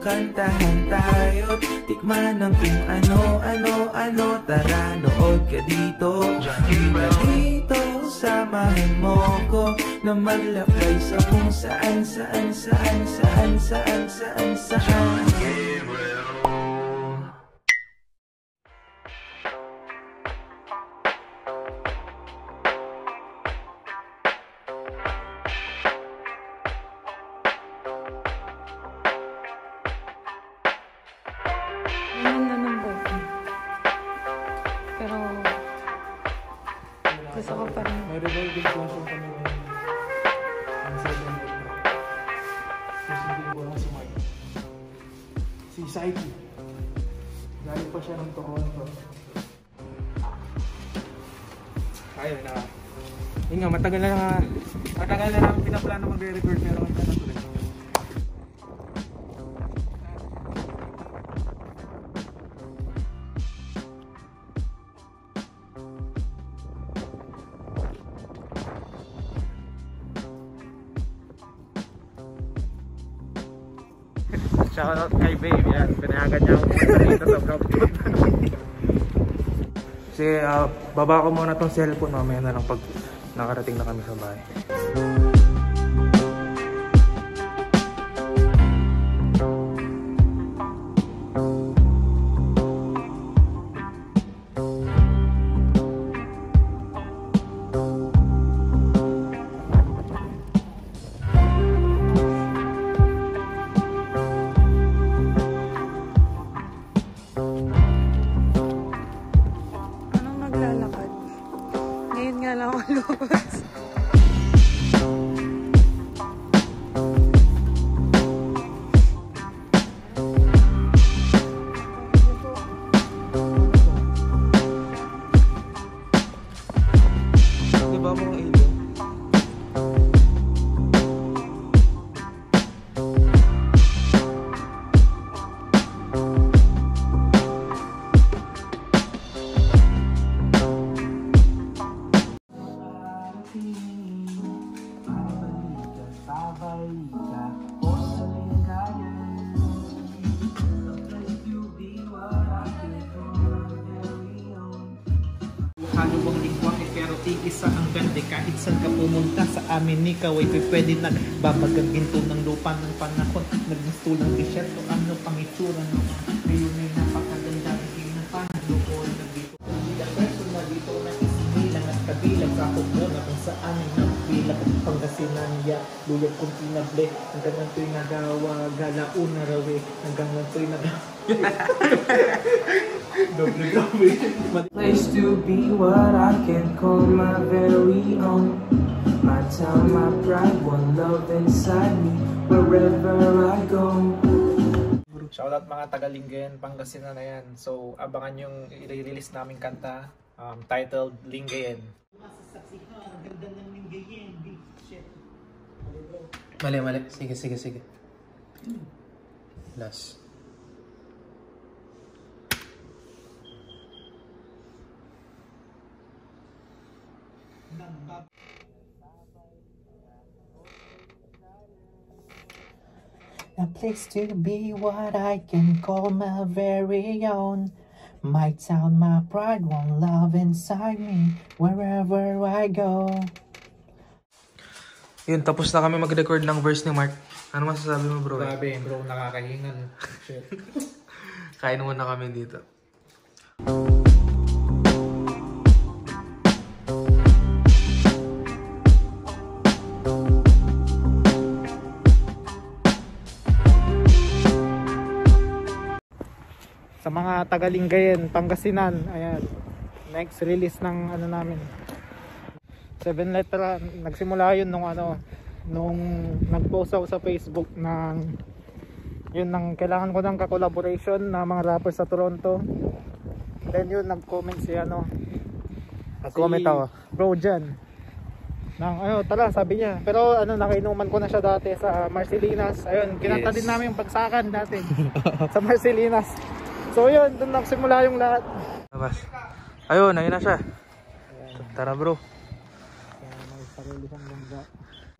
kantahan tayo't tikman ng kung ano. Tara, nood ka dito, dito, samahan mo ko na maglakbay sa kung saan. Ganda ng buko. Pero gusto ko pa rin. May revolving function kami ngayon. Ang 7 kasi hindi ko lang si Mike. Si Saiki. Galing pa siya ng Toronto. Ayun na. Yun nga, matagal na lang pinaplano magre-record pero kanta na tuloy. Shoutout kay Babe, yan. Pinayagan niya ako dito sa Brampton. Kasi baba ko muna tong cellphone, mamaya na lang pag nakarating na kami sa bahay. Isa ang ganda kahit saan ka pumunta sa amin ikaw ay pwede nagbabagang ginto ng lupa ng panahon naggusto ng t-shirt o ano pang itsura ng ngayon ay napakaganda tingnan pa naglukoy nagdito bilang personal dito na isinilang at kabilang sa ako mo na kung saan ay nagbilang Pangasinan ya luyag kong tinable hanggang nato'y nagawa galaon na rawe hanggang nato'y nagawa Place to be what I can call my very own. My town, my pride, one love inside me wherever I go. Shoutout mga taga-Lingayen, Pangasinan na yan. So abangan yung i-release naming kanta titled Lingayen. Mali. Sige. Last. A place to be what I can call my very own. My town, my pride, one love inside me wherever I go. Yun, tapos na kami mag-record ng verse ni Mark. Ano masasabi mo, bro? Grabe, bro, nakakahingan. Shit. Kain muna kami dito. Sa mga taga-Lingayen, Pangasinan, ayan, next release ng ano namin 7 letter, nagsimula yun nung nag-post ako sa Facebook ng yun, nang kailangan ko ng ka-collaboration na mga rappers sa Toronto. Then yun, nag-comment si nag-comment ako, bro dyan tara, sabi niya, pero nakainuman ko na siya dati sa Marcelinas. Ayun, kinanta din namin yung bagsakan dati sa Marcelinas. So yun, doon nagsimula yung lahat. Ayun na siya. Tara bro.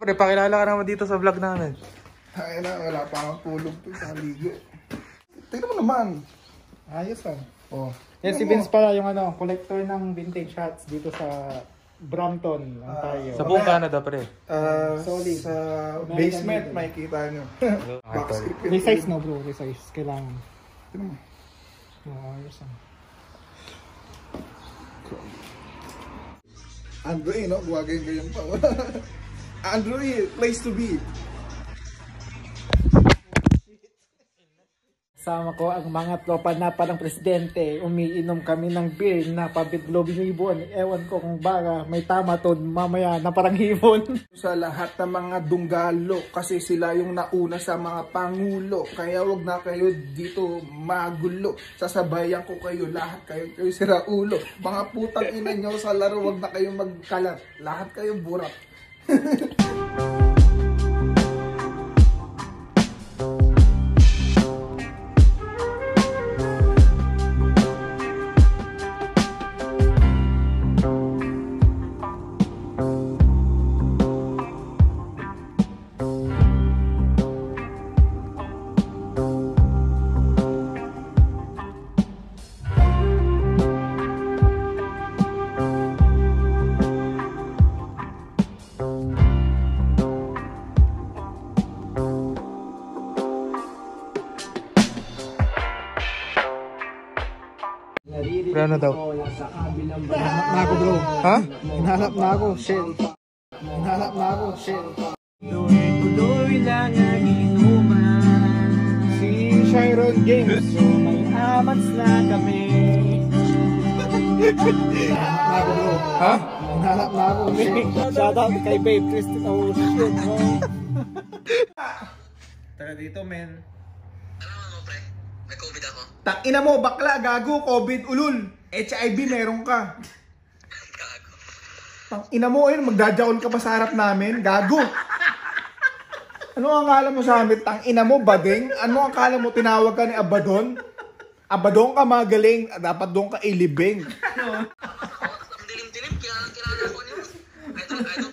Pre, pakilala ka naman dito sa vlog namin. Ay na, wala pa akong tulog to sa ligo. Tingnan mo naman. Ayos ah. Oh. Yan si Vince pala yung ano, collector ng vintage hats dito sa Brampton, Ontario. Sa buong Canada, pre. Solid. Sa basement, makikita nyo. Backscript yun. Resize no bro, resize. Kailangan. Tingnan mo. Ayos ah. Andrew, no? Buwagay kayo pa. Andrew, place to be. Sama ko ang mga tropa na parang presidente. Umiinom kami ng beer na pabidlo-binibon. Ewan ko kung baka may tama to mamaya na parang hipon. Sa lahat ng mga dunggalo kasi sila yung nauna sa mga pangulo. Kaya wag na kayo dito magulo. Sasabayan ko kayo, lahat kayo sira ulo. Mga putang ina nyo sa laro, wag na kayo magkalat. Lahat kayo burak. Pre, ano daw? Hinahanap na ako bro. Ha? Hinahanap na ako. Shit. Hinahanap na ako. Shit. Tuloy-tuloy lang ang inuman. Si Sharon James. So may amats na kami. Hinahanap na ako bro. Ha? Hinahanap na ako. Shout out kay Babe Christine. Oh shit. Tara dito men. Tangina mo, bakla, gago, COVID, ulul. HIV, meron ka. Tangina mo, ayun, magdadyaon ka pa sa harap namin, gago. Ano ang akala mo sa amin? Tangina mo, bading? Ano ang akala mo, tinawag ka ni Abadon? Abadon ka magaling, dapat doon ka ilibing.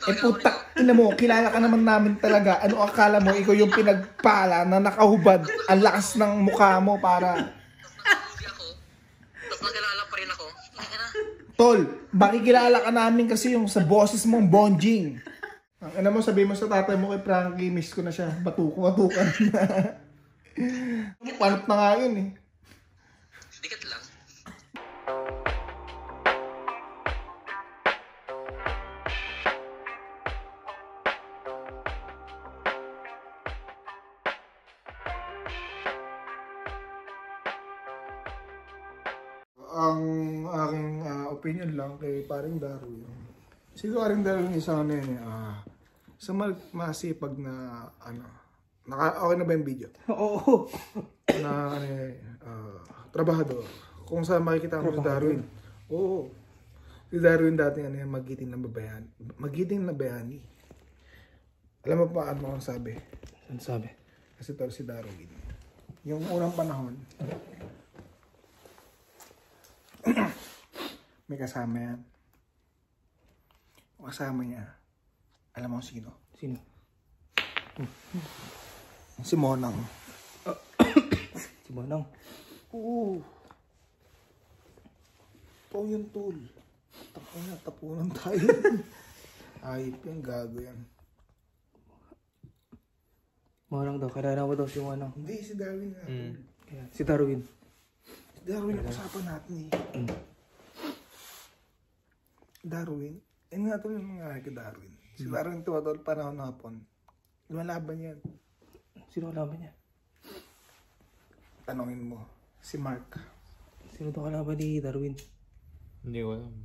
Puta, ina mo, kilala ka naman namin talaga. Ano akala mo, ikaw yung pinagpala na nakahubad. Ang lakas ng mukha mo para... Tol, makikilala ka namin kasi yung sa boses mong bonjing. Ang ina mo, sabihin mo sa tatay mo kay Frankie, miss ko na siya. Batukan na. Panot na nga yun eh. Dikat lang. Ang aking opinion lang kay paring Darwin. Siguro paring Darwin isang ano yun, sa masipag na ano, okay na ba yung video? Oo. Na trabahador. Kung saan makikita mo si Darwin. Oo. Si Darwin dati ano yan, magiting na babayan. Magiting na bayani. Alam mo pa ano ang sabi? Ano sabi? Kasi tol si Darwin. Yung unang panahon, may kasama yan. Yung kasama niya, alam mo sino? Sino? Si Monang. Si Manang. Oo. Ito yung tool. Takay na, tapunan tayo. Ayip yung gago yan. Manang daw, kailangan mo daw si Manang. Hindi, si Darwin nga. Si Darwin. Si Darwin ang usapan natin eh. Darwin? Nga ito yung nangyari kay Darwin. Si Darwin tumatol panahon na hapon. Lumalaban yan. Sino kalaban niya? Tanongin mo, si Mark. Sino daw kalaban ni Darwin? Hindi ko alam.